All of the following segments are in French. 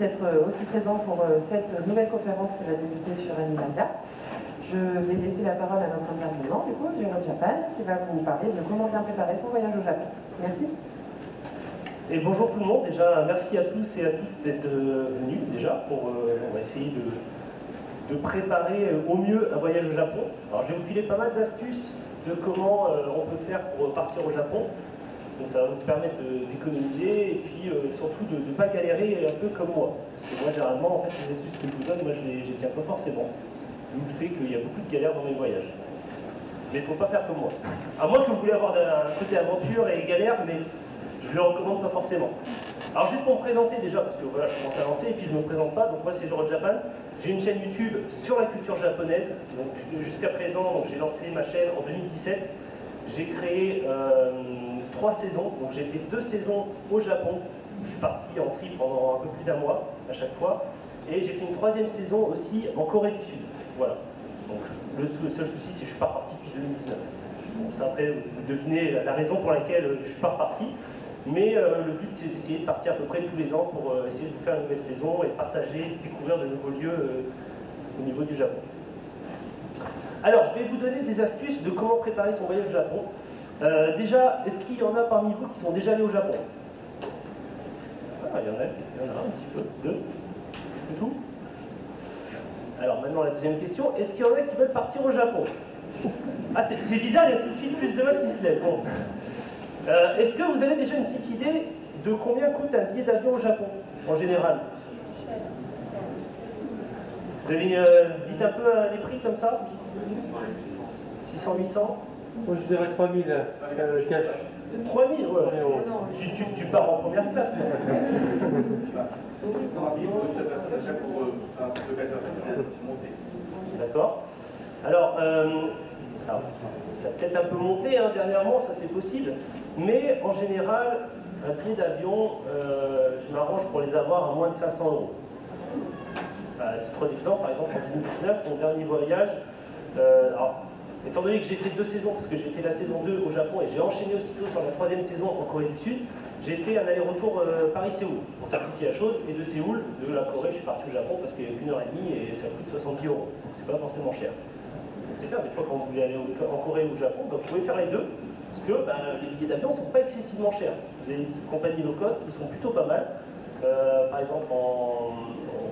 d'être aussi présent pour cette nouvelle conférence qui va débuter sur Animasia. Je vais laisser la parole à notre intervenant, du coup, Jiro Japan, qui va vous parler de comment bien préparer son voyage au Japon. Merci. Et bonjour tout le monde, déjà merci à tous et à toutes d'être venus déjà on va essayer de préparer au mieux un voyage au Japon. Alors je vais vous filer pas mal d'astuces de comment on peut faire pour partir au Japon. Donc ça va vous permettre d'économiser et puis surtout de ne pas galérer un peu comme moi. Parce que moi généralement en fait les astuces que je vous donne, moi je les tiens pas forcément. Vous doutez qu'il y a beaucoup de galères dans mes voyages. Mais il ne faut pas faire comme moi. À moins que vous voulez avoir un côté aventure et galère, mais je ne le recommande pas forcément. Alors juste pour me présenter déjà, parce que voilà, je commence à lancer et puis je ne me présente pas, donc moi c'est Jiro Japan. J'ai une chaîne YouTube sur la culture japonaise, donc jusqu'à présent, j'ai lancé ma chaîne en 2017. J'ai créé 3 saisons, donc j'ai fait 2 saisons au Japon. Je suis parti en trip pendant un peu plus d'1 mois à chaque fois. Et j'ai fait une 3e saison aussi en Corée du Sud. Voilà. Donc le seul souci, c'est que je suis pas reparti depuis 2019. Bon, ça, après, vous devinez la raison pour laquelle je ne suis pas reparti. Mais le but, c'est d'essayer de partir à peu près tous les ans pour essayer de faire une nouvelle saison et partager, découvrir de nouveaux lieux au niveau du Japon. Alors, je vais vous donner des astuces de comment préparer son voyage au Japon. Déjà, est-ce qu'il y en a parmi vous qui sont déjà allés au Japon? Il y en a un petit peu, 2. C'est tout? Alors maintenant la deuxième question, est-ce qu'il y en a qui veulent partir au Japon? Ah c'est bizarre, il y a tout de suite plus de mains qui se lèvent. Bon. Est-ce que vous avez déjà une petite idée de combien coûte un billet d'avion au Japon, en général? Vous avez dites un peu les prix comme ça? 600, 800? Moi je dirais 3000 cash. 3000, ouais. Tu pars en première classe. D'accord. Alors, ça a peut-être un peu monté dernièrement, ça c'est possible, mais en général, un billet d'avion, je m'arrange pour les avoir à moins de 500 €. C'est trop d'exemples, par exemple en 2019, mon dernier voyage, alors, étant donné que j'ai fait 2 saisons, parce que j'ai fait la saison 2 au Japon et j'ai enchaîné aussitôt sur la 3e saison en Corée du Sud, j'ai fait un aller-retour Paris-Séoul pour simplifier la chose, et de Séoul, de la Corée, je suis parti au Japon parce qu'il y a 1h30 et ça coûte 70 €. Donc c'est pas forcément cher. Donc c'est clair, des fois quand vous voulez aller en Corée ou au Japon, donc vous pouvez faire les deux, parce que les billets d'avion ne sont pas excessivement chers. Vous avez des petites compagnies low cost qui sont plutôt pas mal. Par exemple, en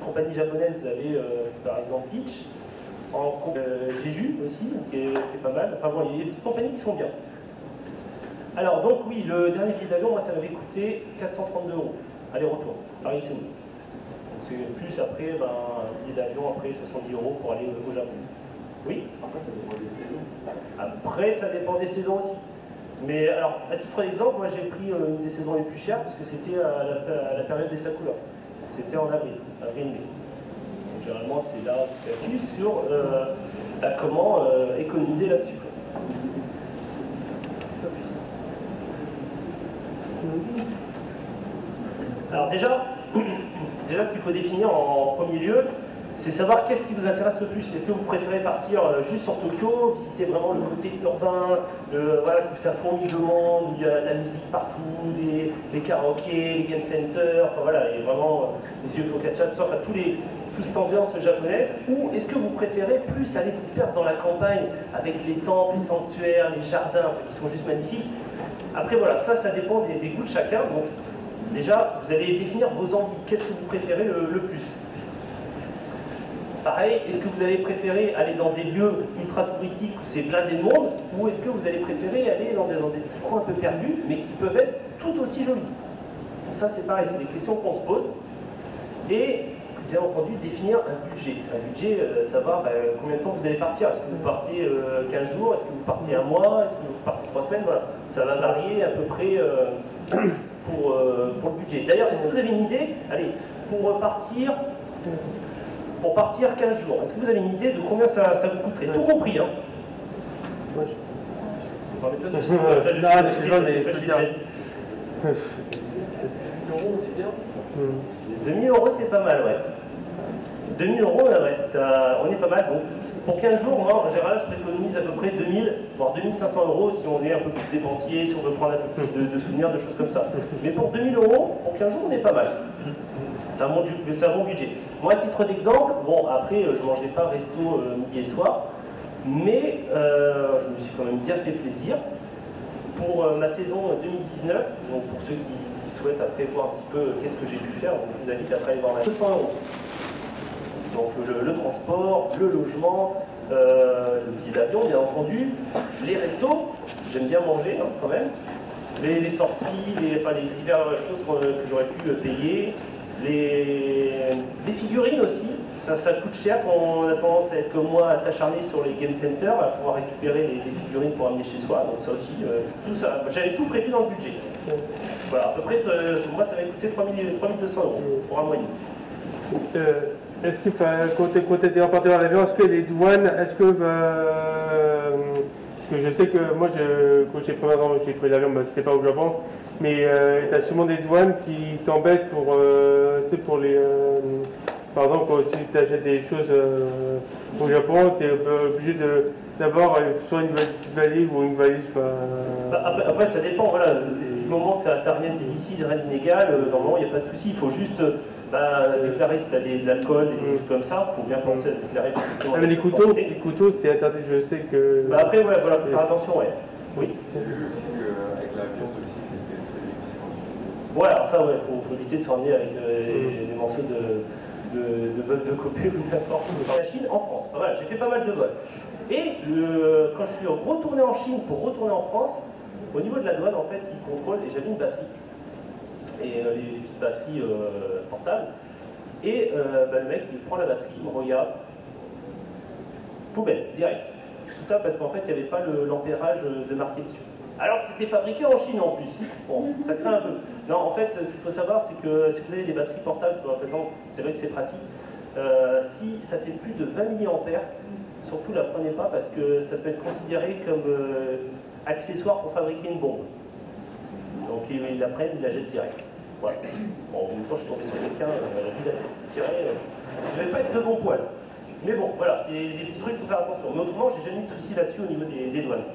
compagnie japonaise, vous avez par exemple Peach. Jeju aussi, qui est pas mal. Enfin bon, il y a des petites compagnies qui sont bien. Alors donc oui, le dernier billet d'avion, moi ça m'avait coûté 432 € aller-retour, Paris-Séoul. Donc c'est plus après, un billet d'avion après 70 € pour aller au Japon. Oui. Après ça dépend des saisons aussi. Mais alors, à titre d'exemple, moi j'ai pris une des saisons les plus chères parce que c'était à la période des Sakura. C'était en avril-mai. Généralement, c'est là que c'est plus sur comment économiser là-dessus. Alors déjà, ce qu'il faut définir en premier lieu, c'est savoir qu'est-ce qui vous intéresse le plus. Est-ce que vous préférez partir juste sur Tokyo, visiter vraiment le côté urbain, voilà, que ça fournit de monde, où il y a de la musique partout, les karaokés, les game centers, enfin voilà, il y a vraiment les yeux focaccia, tout ça, enfin toute cette ambiance japonaise, ou est-ce que vous préférez plus aller vous perdre dans la campagne avec les temples, les sanctuaires, les jardins qui sont juste magnifiques? Après voilà, ça dépend des goûts de chacun. Donc déjà, vous allez définir vos envies. Qu'est-ce que vous préférez le plus? Pareil, est-ce que vous allez préférer aller dans des lieux ultra touristiques où c'est blindé de monde, ou est-ce que vous allez préférer aller dans des petits coins un peu perdus, mais qui peuvent être tout aussi jolis? Donc ça c'est pareil, c'est des questions qu'on se pose. Et bien entendu, définir un budget. Un budget, savoir combien de temps vous allez partir. Est-ce que vous partez 15 jours? Est-ce que vous partez 1 mois? Est-ce que vous partez 3 semaines? Voilà. Ça va varier à peu près pour le budget. D'ailleurs, est-ce que vous avez une idée? Allez, pour partir 15 jours, est-ce que vous avez une idée de combien ça vous coûterait? Tout compris, hein? Non, mais c'est pas, mais c'est bien. 2000 € c'est pas mal, ouais. 2000 €, ouais, on est pas mal. Donc, pour 15 jours, moi, en général, je préconise à peu près 2000, voire 2500 € si on est un peu plus dépensier, si on veut prendre un peu plus de souvenirs, de choses comme ça. Mais pour 2000 €, pour 15 jours, on est pas mal. c'est un bon budget. Moi, à titre d'exemple, bon, après, je ne mangeais pas resto midi et soir, mais je me suis quand même bien fait plaisir. Pour ma saison 2019, donc pour ceux qui souhaitent après voir un petit peu qu'est-ce que j'ai pu faire, donc je vous invite après à aller voir ma 200 €. Donc le transport, le logement, le billet d'avion, bien entendu, les restos, j'aime bien manger hein, quand même, les sorties, les diverses choses que j'aurais pu payer, les figurines aussi. Ça coûte cher quand on a tendance à être comme moi à s'acharner sur les game centers, à pouvoir récupérer les figurines pour amener chez soi. Donc ça aussi, tout ça, j'avais tout prévu dans le budget. Voilà, à peu près, moi ça m'a coûté 3200 € pour un moyen. Est-ce que quand tu étais emporté dans l'avion, est-ce que les douanes, parce que je sais que moi, quand j'ai pris l'avion, c'était pas au Japon, mais tu as souvent des douanes qui t'embêtent pour les... par exemple, si tu achètes des choses au Japon, tu es obligé d'avoir soit une valise ou une valise... Après, ça dépend, voilà, du moment que tu n'as rien d'illicite, rien d'illégal, normalement, il n'y a pas de souci, il faut juste... déclarer si tu as de l'alcool, des trucs comme ça, il faut bien penser à déclarer. Mais les couteaux, c'est interdit, je sais que... Après, ouais, voilà, faut faire attention, ouais. Oui. J'ai vu aussi qu'avec l'avion aussi, c'était très difficile. Voilà, ça, ouais, faut éviter de s'emmener avec des morceaux de vols de copieux ou n'importe où. La Chine, en France. Voilà, j'ai fait pas mal de vols. Et quand je suis retourné en Chine pour retourner en France, au niveau de la douane, en fait, ils contrôlent, et j'avais une batterie. Et les petites batteries portables. Et le mec, il prend la batterie, il me regarde, poubelle, direct. Tout ça parce qu'en fait, il n'y avait pas l'ampérage de marqué dessus. Alors c'était fabriqué en Chine en plus. Bon, ça craint un peu. Non, en fait, ce qu'il faut savoir, c'est que si vous avez des batteries portables, par exemple, c'est vrai que c'est pratique. Si ça fait plus de 20 mAh, surtout la prenez pas parce que ça peut être considéré comme accessoire pour fabriquer une bombe. Donc ils la prennent, ils la jettent direct. Voilà. Bon, en même temps, je suis tombé sur quelqu'un, j'ai envie d'aller tirer. Je ne vais pas être de bon poil. Mais bon, voilà, c'est des petits trucs, il faut faire attention. Mais autrement, j'ai jamais eu de soucis là-dessus au niveau des douanes.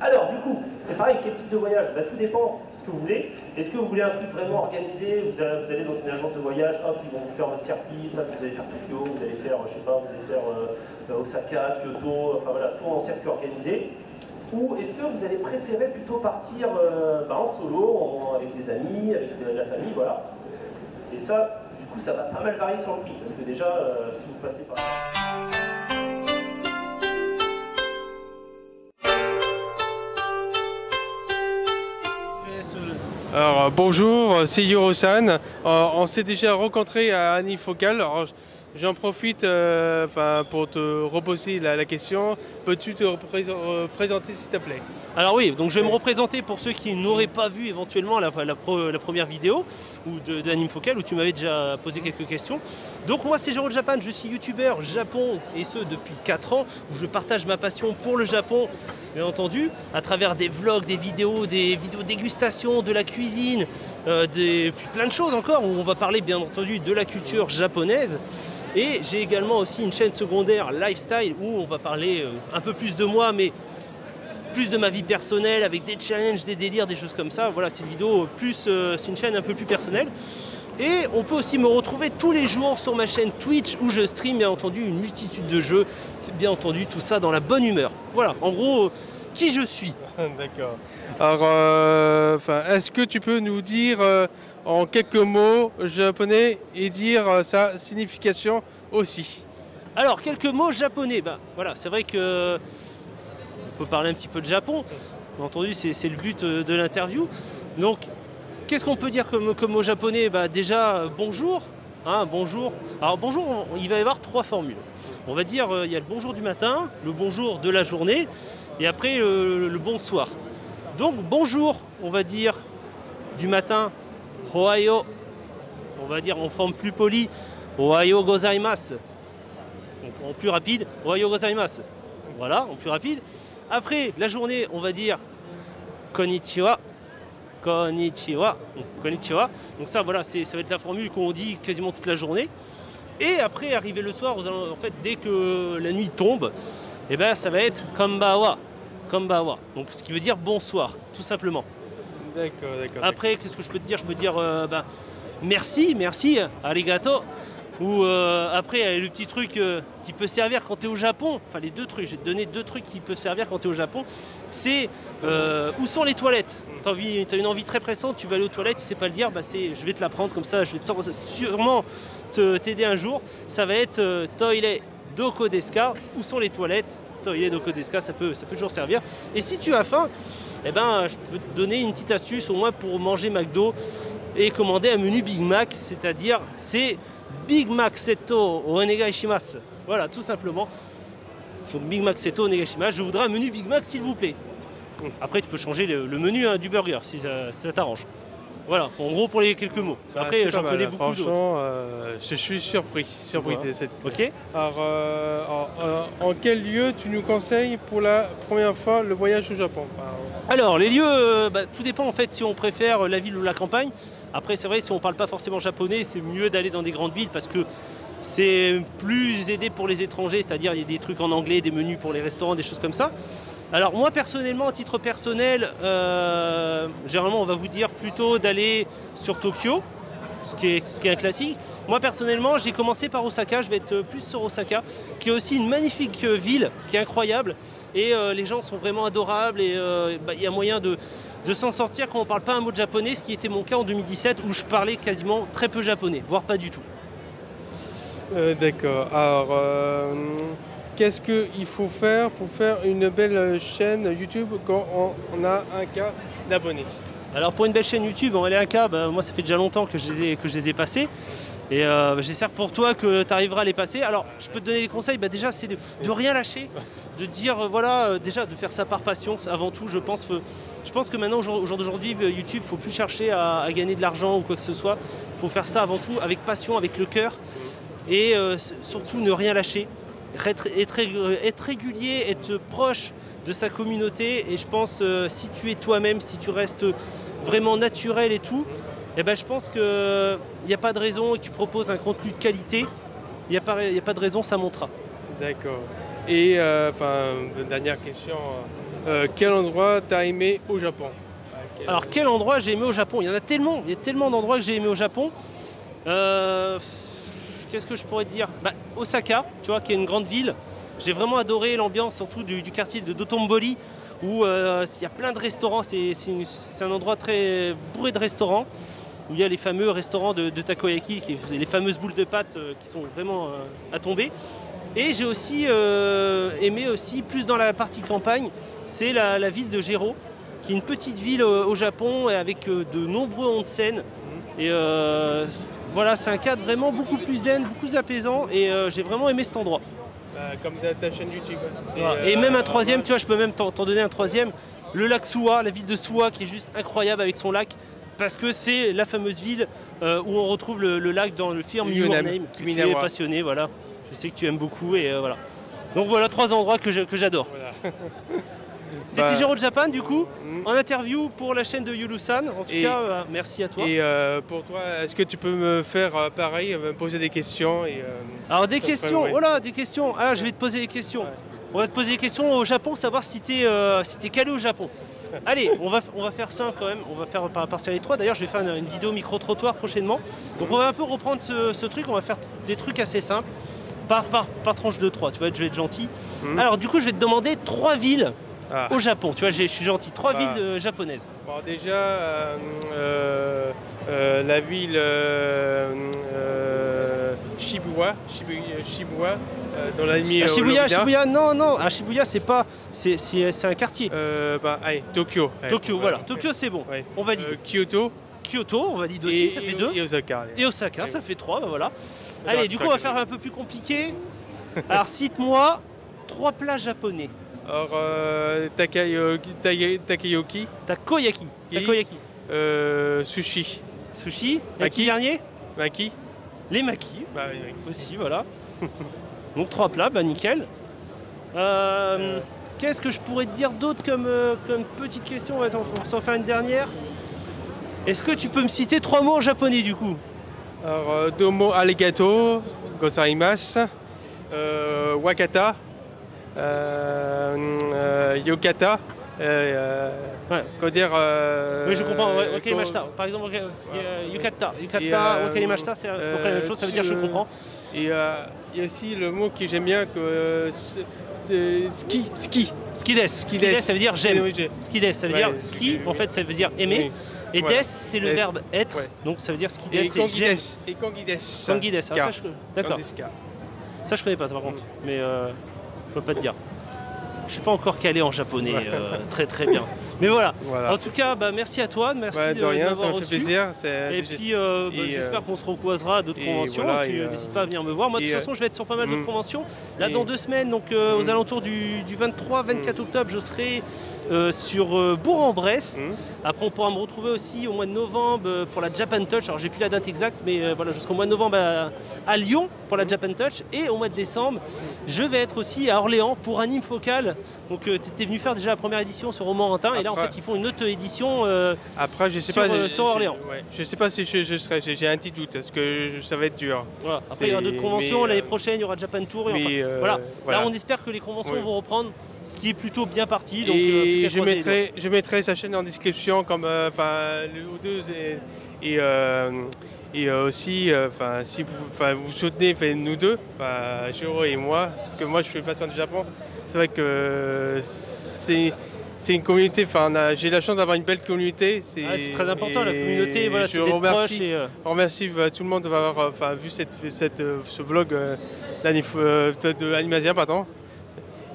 Alors, du coup, c'est pareil, quel type de voyage? Tout dépend de ce que vous voulez. Est-ce que vous voulez un truc vraiment organisé? Vous allez dans une agence de voyage, hop, ils vont vous faire votre circuit, hop, vous allez faire Tokyo, vous allez faire, je sais pas, vous allez faire Osaka, Kyoto, enfin voilà, tout en circuit organisé. Ou est-ce que vous allez préférer plutôt partir en solo, avec des amis, avec la famille, voilà. Et ça, du coup, ça va pas mal varier sur le prix, parce que déjà, si vous passez par... Alors bonjour, c'est Yoro-san. On s'est déjà rencontré à Anifocal. J'en profite pour te reposer la question. Peux-tu te présenter s'il te plaît? Alors oui, donc je vais me représenter pour ceux qui n'auraient pas vu éventuellement la première vidéo de Anifocal où tu m'avais déjà posé quelques questions. Donc moi c'est Jero Japan, je suis youtubeur Japon et ce depuis 4 ans où je partage ma passion pour le Japon, bien entendu, à travers des vlogs, des vidéos dégustation, de la cuisine, puis plein de choses encore où on va parler bien entendu de la culture japonaise. Et j'ai également aussi une chaîne secondaire lifestyle où on va parler un peu plus de moi mais plus de ma vie personnelle avec des challenges, des délires, des choses comme ça. Voilà, c'est une vidéo c'est une chaîne un peu plus personnelle. Et on peut aussi me retrouver tous les jours sur ma chaîne Twitch où je stream bien entendu une multitude de jeux, bien entendu tout ça dans la bonne humeur. Voilà, en gros, qui je suis. D'accord. Alors, est-ce que tu peux nous dire en quelques mots japonais et dire sa signification aussi? Alors, quelques mots japonais. Voilà, c'est vrai que on peut parler un petit peu de Japon. Bien entendu, c'est le but de l'interview. Donc, qu'est-ce qu'on peut dire comme mot japonais? Déjà, bonjour. Hein, bonjour. Alors, bonjour, il va y avoir 3 formules. On va dire, il y a le bonjour du matin, le bonjour de la journée, et après le bonsoir. Donc, bonjour, on va dire du matin, Ohayo. On va dire en forme plus polie, Ohayo gozaimasu. Donc, en plus rapide, Ohayo gozaimasu. Voilà, en plus rapide. Après, la journée, on va dire Konnichiwa. Konnichiwa. Konnichiwa. Donc ça, voilà, ça va être la formule qu'on dit quasiment toute la journée. Et après, arrivé le soir, en fait, dès que la nuit tombe, eh ben, ça va être Konbawa. Konbawa. Donc ce qui veut dire bonsoir, tout simplement. D'accord, d'accord. Après, qu'est-ce que je peux te dire? Je peux te dire merci, arigato. Ou après, il y a le petit truc qui peut servir quand tu es au Japon. Enfin, les deux trucs, je vais te donner 2 trucs qui peuvent servir quand tu es au Japon. C'est où sont les toilettes? Tu as une envie très pressante, tu vas aller aux toilettes, tu sais pas le dire, bah je vais te l'apprendre comme ça, je vais sûrement t'aider un jour. Ça va être toilet doko desu ka. Où sont les toilettes? Toilet doko desu ka, ça peut toujours servir. Et si tu as faim, eh ben, je peux te donner une petite astuce au moins pour manger McDo et commander un menu Big Mac, c'est-à-dire c'est Big Mac Seto onegai shimasu. Voilà, tout simplement. Il faut Big Mac Seto onegai shimasu. Je voudrais un menu Big Mac, s'il vous plaît. Après, tu peux changer le menu du burger si ça t'arrange. Voilà, en gros pour les quelques mots. Après, j'en connais beaucoup d'autres. Franchement, je suis surpris Voilà. de cette. Ok. Alors, en quel lieu tu nous conseilles pour la première fois le voyage au Japon? Alors, les lieux, tout dépend en fait si on préfère la ville ou la campagne. Après, c'est vrai, si on ne parle pas forcément japonais, c'est mieux d'aller dans des grandes villes parce que c'est plus aidé pour les étrangers, c'est-à-dire il y a des trucs en anglais, des menus pour les restaurants, des choses comme ça. Alors moi personnellement, à titre personnel, généralement on va vous dire plutôt d'aller sur Tokyo, ce qui est un classique. Moi personnellement, j'ai commencé par Osaka, je vais être plus sur Osaka, qui est aussi une magnifique ville, qui est incroyable, et les gens sont vraiment adorables, et il y a moyen de s'en sortir quand on ne parle pas un mot de japonais, ce qui était mon cas en 2017, où je parlais quasiment très peu japonais, voire pas du tout. D'accord. Alors, qu'est-ce qu'il faut faire pour faire une belle chaîne YouTube quand on a un cas d'abonnés? Alors pour une belle chaîne YouTube, en LAK, moi ça fait déjà longtemps que je les ai passés. Et j'espère pour toi que tu arriveras à les passer. Alors je peux te donner des conseils, déjà c'est de rien lâcher, de dire déjà de faire ça par passion avant tout. Je pense que maintenant au jour d'aujourd'hui, YouTube, il ne faut plus chercher à gagner de l'argent ou quoi que ce soit. Il faut faire ça avant tout avec passion, avec le cœur. Et surtout ne rien lâcher. Être régulier, être proche de sa communauté, et je pense si tu es toi-même, si tu restes vraiment naturel et tout, je pense qu'il n'y a pas de raison, et que tu proposes un contenu de qualité, il n'y a pas de raison, ça montera. D'accord. Et dernière question, quel endroit t'as aimé au Japon? Alors quel endroit j'ai aimé au Japon? Il y en a tellement, il y a tellement d'endroits que j'ai aimé au Japon. Qu'est-ce que je pourrais te dire? Osaka, tu vois, qui est une grande ville. J'ai vraiment adoré l'ambiance, surtout du quartier de Dotonbori, où il y a plein de restaurants. C'est un endroit très bourré de restaurants, où il y a les fameux restaurants de takoyaki, les fameuses boules de pâtes qui sont vraiment à tomber. Et j'ai aussi aimé aussi, plus dans la partie campagne, c'est la ville de Jero, qui est une petite ville au Japon, avec de nombreux onsen. Et voilà, c'est un cadre vraiment beaucoup plus zen, beaucoup plus apaisant, et j'ai vraiment aimé cet endroit. Comme ta chaîne YouTube. Et même un troisième, tu vois, je peux même t'en donner un troisième, le lac Suwa, la ville de Suwa, qui est juste incroyable avec son lac, parce que c'est la fameuse ville où on retrouve le lac dans le film Your Name, que tu es passionné, voilà. Je sais que tu aimes beaucoup, et voilà. Donc voilà, 3 endroits que j'adore. Voilà. C'était Jero Japan du coup, en interview pour la chaîne de Yulu-san. En tout cas, merci à toi. Et pour toi, est-ce que tu peux me faire pareil, me poser des questions Alors des questions, des questions. Ah, je vais te poser des questions. Ouais. On va te poser des questions au Japon, savoir si t'es calé au Japon. Allez, on va faire simple quand même, on va faire par série 3. D'ailleurs, je vais faire une vidéo micro-trottoir prochainement. Donc on va un peu reprendre ce truc, on va faire des trucs assez simples, par tranche de 3, tu vois, je vais être gentil. Alors du coup, je vais te demander 3 villes au Japon, tu vois, je suis gentil. 3 villes japonaises. Bon, déjà, la ville Shibuya, dans la limite. Shibuya, non. Shibuya, c'est pas, c'est un quartier. Allez, Tokyo. Tokyo, voilà. Tokyo, c'est bon. Ouais. On valide. Kyoto, on valide aussi, ça fait 2. Et Osaka. Et Osaka, ça fait 3, voilà. Allez, du coup, on va faire un peu plus compliqué. Alors, cite-moi 3 plats japonais. Alors, takoyaki. Sushi. Sushi. Maki dernier. Maki. Les makis. Oui. Aussi, voilà. Donc 3 plats, nickel. Qu'est-ce que je pourrais te dire d'autre comme petite question? On va s'en faire une dernière. Est-ce que tu peux me citer 3 mots en japonais du coup? Alors, domo arigato gozaimasu. Wakata. Yokata comment dire Oui, je comprends. Wakalimashita. Par exemple, yukata. Yukata, wakalimashita, c'est à peu près la même chose, ça veut dire je comprends. Et il y a aussi le mot que j'aime bien, ski. Skides, ça veut dire j'aime. Skides, ça veut dire ski, en fait, ça veut dire aimer. Oui. Et Voilà. des, c'est le verbe être, Ouais. donc ça veut dire skides, Et c'est j'aime. Kangides. Sanguides, ça d'accord. Ça je connais pas ça par contre, mais je peux pas te dire. Je suis pas encore calé en japonais, très bien. Mais voilà. Voilà. En tout cas, merci à toi, merci De rien, ça m'avoir me fait reçu. plaisir. Et puis j'espère qu'on se recroisera à d'autres et conventions. voilà, Tu n'hésites pas à venir me voir. Moi de toute façon je vais être sur pas mal d'autres conventions. Là dans 2 semaines, donc aux alentours du 23-24 octobre, je serai sur Bourg-en-Bresse. Après on pourra me retrouver aussi au mois de novembre pour la Japan Touch. Alors j'ai plus la date exacte, mais voilà, je serai au mois de novembre à Lyon pour la Japan Touch. Et au mois de décembre, je vais être aussi à Orléans pour Anime Focal. Donc tu étais venu faire déjà la première édition sur Romorantin. Et là en fait ils font une autre édition après, je sais sur, pas, sur Orléans. Je sais pas si je serai, j'ai un petit doute, parce que ça va être dur. Voilà. Après il y aura d'autres conventions, l'année prochaine il y aura Japan Tour. Et voilà. Là on espère que les conventions vont reprendre, ce qui est plutôt bien parti. Donc, et je mettrai sa chaîne en description comme le O2 et aussi si vous soutenez nous deux, Jiro et moi, parce que moi je suis patient du Japon, c'est vrai que c'est une communauté, j'ai la chance d'avoir une belle communité. C'est très important la communauté, voilà, c'est d'être proche. Je remercie tout le monde d'avoir vu ce vlog de Animasia, pardon.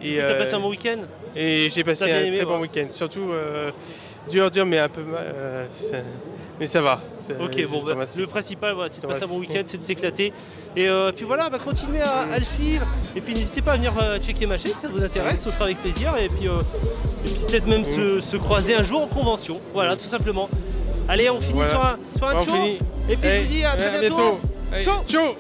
Et t'as passé un bon week-end? Et j'ai passé un très bon week-end. Surtout dur, mais un peu mais ça va. Ok, bon, le principal, c'est de passer un bon week-end, c'est de s'éclater. Et puis voilà, continuez à le suivre. Et puis n'hésitez pas à venir checker ma chaîne si ça vous intéresse, ce sera avec plaisir. Et puis peut-être même se croiser un jour en convention. Voilà, tout simplement. Allez, on finit sur un ciao. Et puis je vous dis à très bientôt. Ciao.